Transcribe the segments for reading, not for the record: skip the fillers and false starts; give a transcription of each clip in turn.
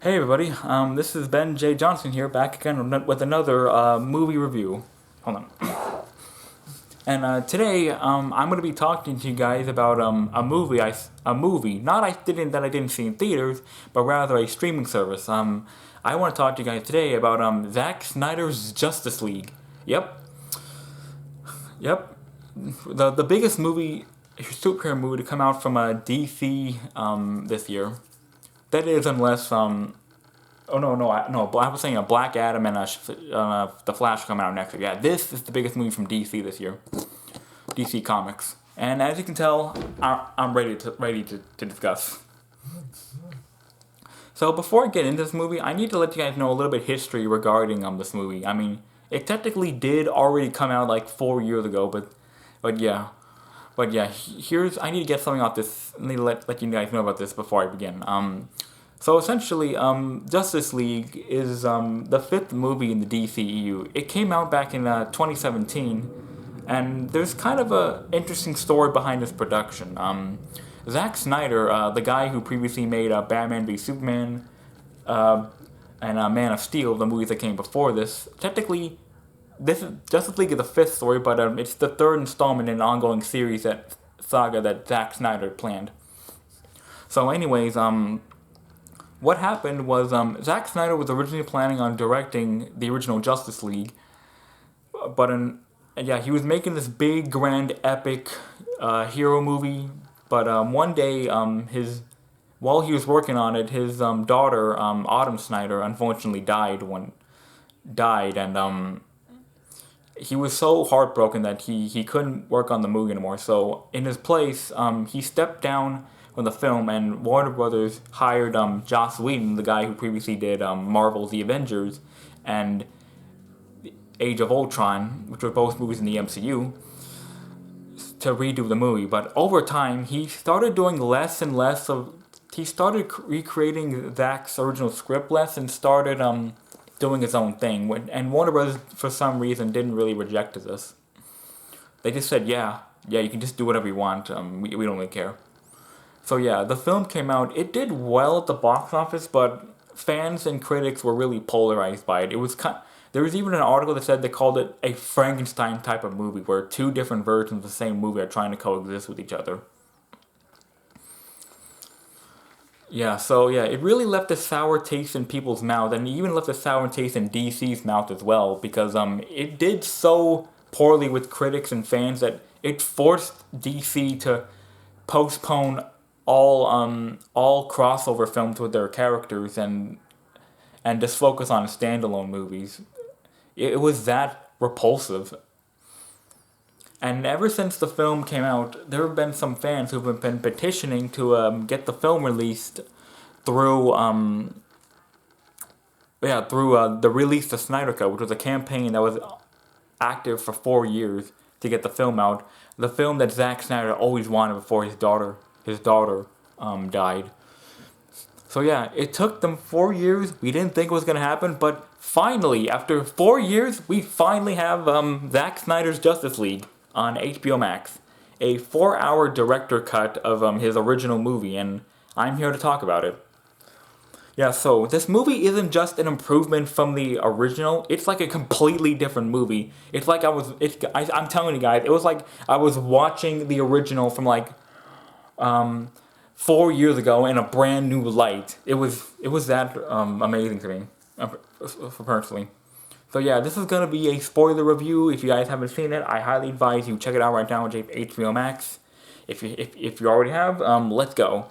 Hey everybody, this is Ben J. Johnson here, back again with another movie review. Hold on. And today, I'm going to be talking to you guys about a movie not that I didn't see in theaters, but rather a streaming service. I want to talk to you guys today about Zack Snyder's Justice League. Yep, yep, the biggest superhero movie to come out from DC this year. That is, unless oh no, I was saying a Black Adam and the Flash coming out next year. Yeah, this is the biggest movie from DC this year, DC Comics, and as you can tell, I'm ready to discuss. So before I get into this movie, I need to let you guys know a little bit of history regarding this movie. I mean, it technically did already come out like 4 years ago, but yeah. But yeah, I need to get something off this. I need to let you guys know about this before I begin. So essentially, Justice League is the fifth movie in the DCEU. It came out back in 2017, and there's kind of a interesting story behind this production. Zack Synder, the guy who previously made Batman v Superman and Man of Steel, the movies that came before this, technically this is Justice League is the fifth story, but it's the third installment in an ongoing series saga that Zack Snyder planned. So, anyways, what happened was Zack Snyder was originally planning on directing the original Justice League, but he was making this big, grand, epic hero movie. But one day, while he was working on it, his daughter, Autumn Snyder, unfortunately died, and he was so heartbroken that he couldn't work on the movie anymore. So in his place, he stepped down from the film, and Warner Brothers hired Joss Whedon, the guy who previously did Marvel's The Avengers and Age of Ultron, which were both movies in the MCU, to redo the movie. But over time, he started doing less and less of. He started recreating Zack's original script less and started doing his own thing. And Warner Bros. For some reason didn't really reject this. They just said, yeah, you can just do whatever you want. We don't really care. So yeah, the film came out. It did well at the box office, but fans and critics were really polarized by it. There was even an article that said they called it a Frankenstein type of movie, where two different versions of the same movie are trying to coexist with each other. Yeah, so yeah, it really left a sour taste in people's mouth, and even left a sour taste in DC's mouth as well, because it did so poorly with critics and fans that it forced DC to postpone all crossover films with their characters and just focus on standalone movies. It was that repulsive. And ever since the film came out, there have been some fans who've been petitioning to get the film released through the Release the Snyder Cut, which was a campaign that was active for 4 years to get the film out. The film that Zack Snyder always wanted before his daughter died. So yeah, it took them 4 years. We didn't think it was gonna happen, but finally, after 4 years, we finally have Zack Snyder's Justice League on HBO Max, a 4-hour director cut of his original movie, and I'm here to talk about it. Yeah, so this movie isn't just an improvement from the original. It's like a completely different movie. It's like I'm telling you guys, it was like I was watching the original from like 4 years ago in a brand new light. It was that amazing to me, personally. So yeah, this is gonna be a spoiler review. If you guys haven't seen it, I highly advise you check it out right now on HBO Max. If you already have, let's go.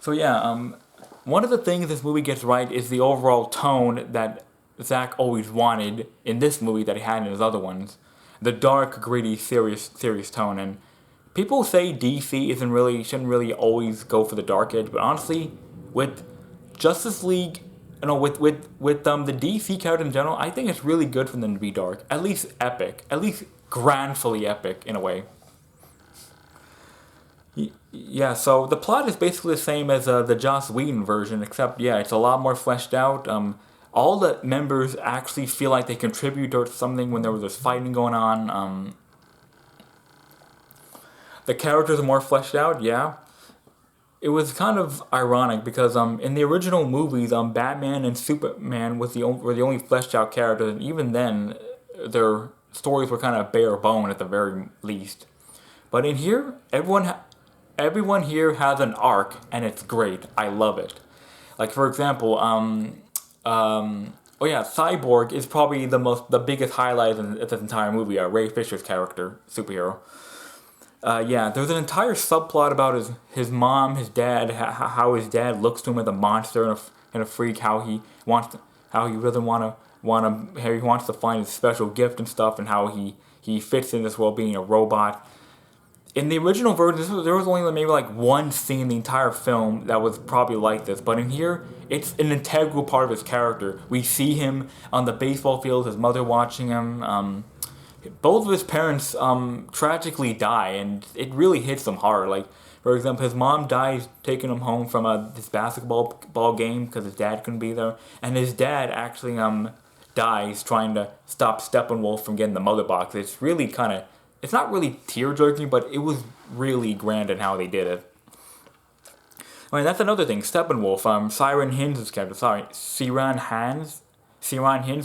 So yeah, one of the things this movie gets right is the overall tone that Zack always wanted in this movie that he had in his other ones. The dark, gritty, serious tone. And people say DC shouldn't really always go for the dark edge, but honestly, with Justice League, with the DC characters in general, I think it's really good for them to be dark, at least epic, at least grandfully epic in a way. Yeah, so the plot is basically the same as the Joss Whedon version, except yeah, it's a lot more fleshed out. All the members actually feel like they contribute to something when there was this fighting going on. The characters are more fleshed out, yeah. it was kind of ironic because in the original movies Batman and Superman were the only fleshed out characters, and even then their stories were kind of bare bone at the very least. But in here, everyone here has an arc, and it's great. I love it. Like for example, oh yeah, Cyborg is probably the biggest highlight in this entire movie. Ray Fisher's character, superhero. Yeah, there's an entire subplot about his mom, his dad, how his dad looks to him as a monster and a freak. How he doesn't how he wants to find his special gift and stuff, and how he fits in this world being a robot. In the original version, there was only maybe like one scene in the entire film that was probably like this, but in here, it's an integral part of his character. We see him on the baseball field, his mother watching him. Both of his parents tragically die, and it really hits him hard. Like, for example, his mom dies taking him home from this basketball ball game because his dad couldn't be there, and his dad actually dies trying to stop Steppenwolf from getting the mother box. It's really kind of, it's not really tear-jerking, but it was really grand in how they did it. I mean, that's another thing. Steppenwolf, Siren Hinds' character, Siran Hinds,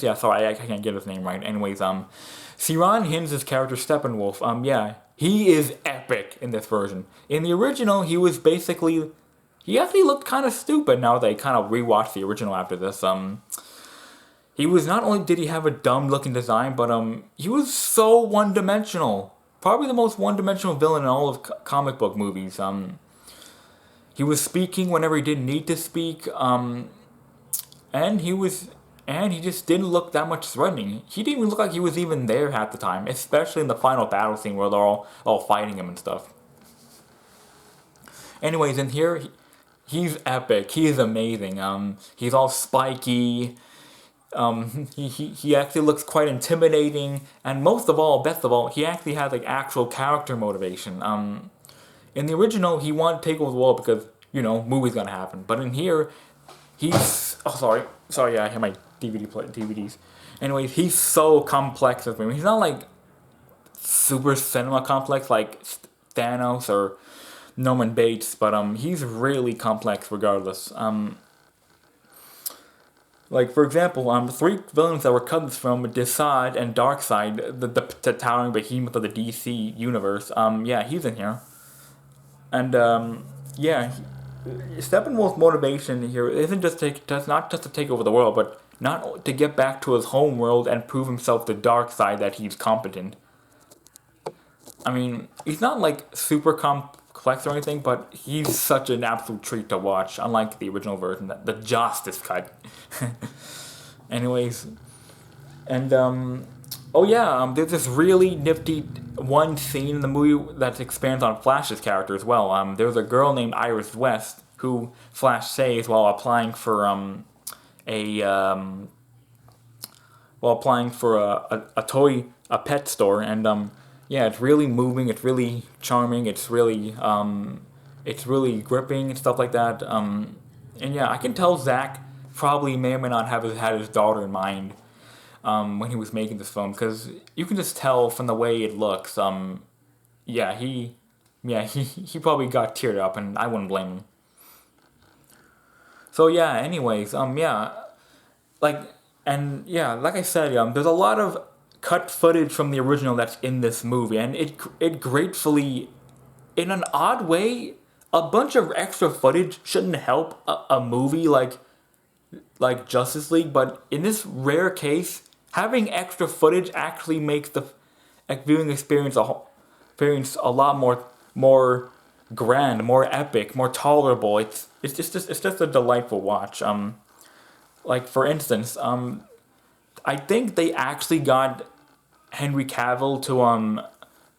yeah, sorry, I can't get his name right. Anyways, Siran Hinds' character, Steppenwolf, yeah, he is epic in this version. In the original, he actually looked kind of stupid now that I kind of rewatched the original after this. He was, not only did he have a dumb looking design, but he was so one-dimensional. Probably the most one-dimensional villain in all of comic book movies. He was speaking whenever he didn't need to speak, and he just didn't look that much threatening. He didn't even look like he was even there half the time, especially in the final battle scene where they're all fighting him and stuff. Anyways, in here, he's epic. He is amazing. He's all spiky. He actually looks quite intimidating, and best of all, he actually has like actual character motivation. In the original, he wanted to take over the world because movie's gonna happen. But in here, he's yeah, I have my DVDs. Anyways, he's so complex with me. He's not like super cinema complex like Thanos or Norman Bates, but he's really complex regardless. Like, for example, the three villains that were cut from Desaad and Darkseid, the towering behemoth of the DC universe, yeah, he's in here. And, yeah, Steppenwolf's motivation here does not just to take over the world, but not to get back to his home world and prove himself to Darkseid that he's competent. I mean, he's not, like, super complex or anything, but he's such an absolute treat to watch, unlike the original version, the Justice cut. Anyways, and there's this really nifty one scene in the movie that expands on Flash's character as well. There's a girl named Iris West who Flash saves while applying for a pet store, and yeah, it's really moving, it's really charming, it's really gripping and stuff like that. And yeah, I can tell Zack probably may or may not have had his daughter in mind when he was making this film, because you can just tell from the way it looks. Yeah, he probably got teared up, and I wouldn't blame him. So yeah, anyways, like I said, there's a lot of cut footage from the original that's in this movie, and it gratefully, in an odd way, a bunch of extra footage shouldn't help a movie like Justice League, but in this rare case, having extra footage actually makes the viewing experience a lot more grand, more epic, more tolerable. It's just a delightful watch. Like for instance, I think they actually got Henry Cavill to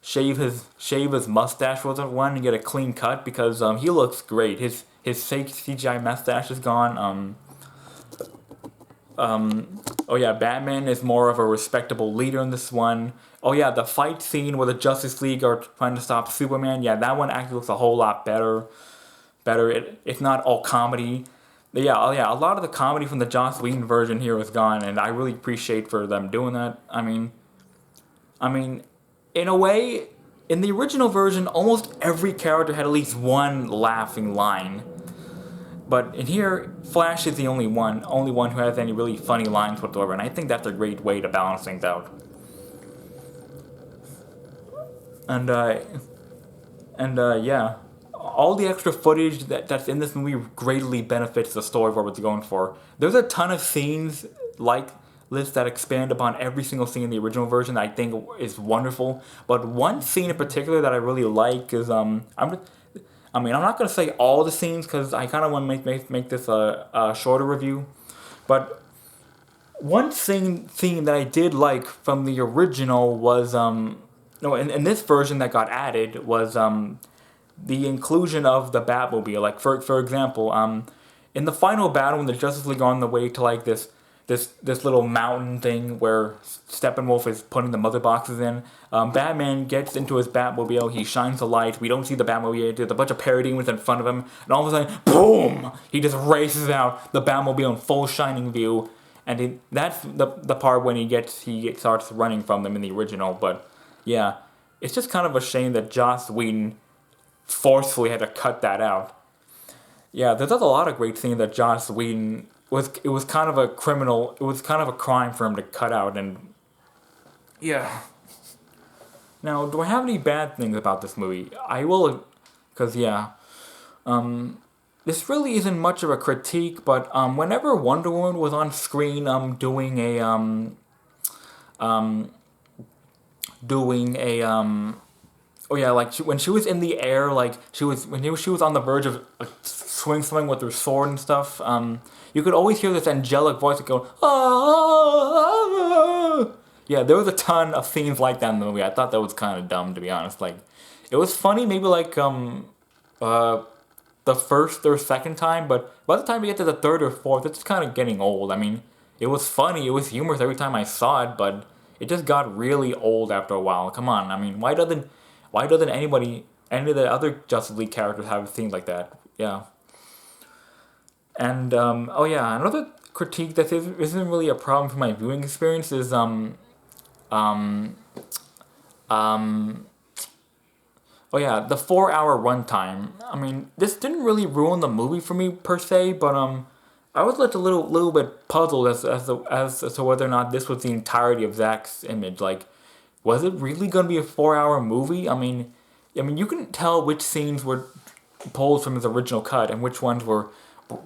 shave his mustache for the one and get a clean cut, because he looks great. His fake CGI mustache is gone. Oh yeah, Batman is more of a respectable leader in this one. Oh yeah, the fight scene where the Justice League are trying to stop Superman, yeah, that one actually looks a whole lot better. It's not all comedy. Yeah, a lot of the comedy from the Joss Whedon version here is gone, and I really appreciate for them doing that. I mean, in a way, in the original version, almost every character had at least one laughing line. But in here, Flash is the only one who has any really funny lines whatsoever, and I think that's a great way to balance things out. And yeah, all the extra footage that's in this movie greatly benefits the story of what it's going for. There's a ton of scenes like this that expand upon every single scene in the original version that I think is wonderful. But one scene in particular that I really like is I'm not gonna say all the scenes because I kind of want to make this a shorter review, but one theme that I did like from the original was no, in this version that got added was the inclusion of the Batmobile. Like for example, in the final battle when the Justice League are on the way to like this little mountain thing where Steppenwolf is putting the mother boxes in. Batman gets into his Batmobile, he shines the light, we don't see the Batmobile, there's a bunch of parademons in front of him, and all of a sudden, boom! He just races out the Batmobile in full shining view, and that's the part when he starts running from them in the original, but yeah, it's just kind of a shame that Joss Whedon forcefully had to cut that out. Yeah, there's a lot of great things that Joss Whedon it was kind of a crime for him to cut out, and yeah. Now, do I have any bad things about this movie? I will, because yeah, this really isn't much of a critique, but whenever Wonder Woman was on screen, doing oh yeah, like when she was in the air, like she was on the verge of swinging with her sword and stuff. You could always hear this angelic voice going, ah. Yeah, there was a ton of scenes like that in the movie. I thought that was kind of dumb, to be honest. Like, it was funny maybe like the first or second time, but by the time you get to the third or fourth, it's kind of getting old. I mean, it was funny, it was humorous every time I saw it, but it just got really old after a while. Come on, I mean, why doesn't any of the other Justice League characters have scenes like that? Yeah. And oh yeah, another critique that isn't really a problem for my viewing experience is oh yeah, the 4-hour runtime. I mean, this didn't really ruin the movie for me per se, but I was left a little bit puzzled as to whether or not this was the entirety of Zack's image. Like, was it really gonna be a 4-hour movie? I mean, you couldn't tell which scenes were pulled from his original cut and which ones were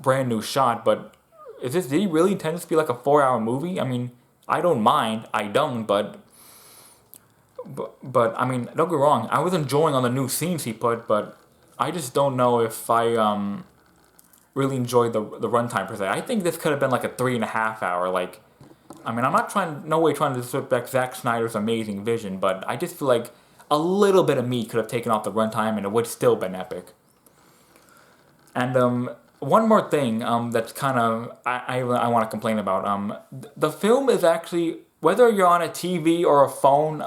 brand new shot. But did he really intend this to be like a 4-hour movie? I mean, I don't mind. I don't, but I mean, don't get me wrong. I was enjoying all the new scenes he put, but I just don't know if I really enjoyed the runtime per se. I think this could have been like a 3.5 hour. Like, I mean, I'm not no way trying to disrespect Zack Snyder's amazing vision, but I just feel like a little bit of me could have taken off the runtime and it would still been epic. And one more thing that's kind of I want to complain about. The film is actually, whether you're on a TV or a phone,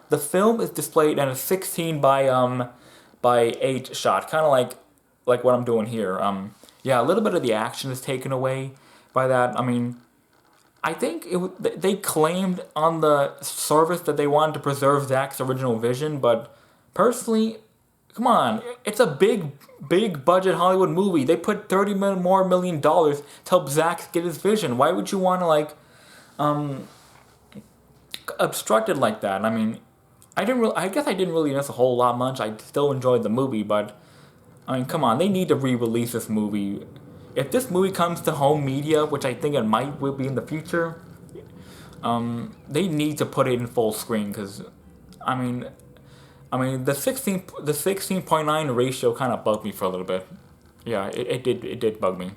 the film is displayed in a 16 by 8 shot, kind of like what I'm doing here. Yeah, a little bit of the action is taken away by that. I mean, I think they claimed on the service that they wanted to preserve Zack's original vision, but personally, come on, it's a big budget Hollywood movie. They put $30 million to help Zack get his vision. Why would you want to like obstruct it like that? I mean, I guess I didn't really miss a whole lot much. I still enjoyed the movie, but I mean, come on, they need to re-release this movie. If this movie comes to home media, which I think it will be in the future, they need to put it in full screen because, I mean, the 16.9 ratio kind of bugged me for a little bit. Yeah, it did bug me.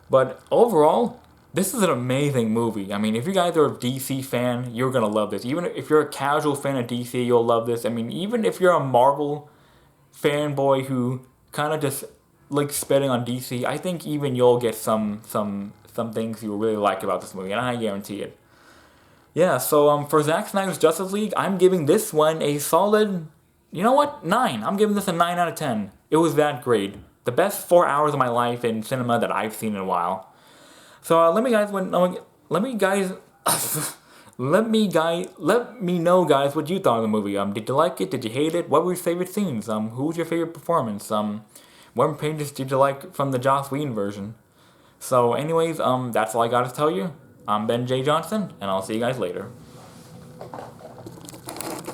But overall, this is an amazing movie. I mean, if you guys are a DC fan, you're gonna love this. Even if you're a casual fan of DC, you'll love this. I mean, even if you're a Marvel fanboy who kind of just like spitting on DC, I think even you'll get some things you really like about this movie, and I guarantee it. Yeah, so for Zack Snyder's Justice League, I'm giving this one a solid, you know what, 9. I'm giving this a 9 out of 10. It was that great. The best 4 hours of my life in cinema that I've seen in a while. So let me guys Let me know, guys, what you thought of the movie. Did you like it? Did you hate it? What were your favorite scenes? Who was your favorite performance? What pages did you like from the Joss Whedon version? So, anyways, that's all I got to tell you. I'm Ben J. Johnson, and I'll see you guys later.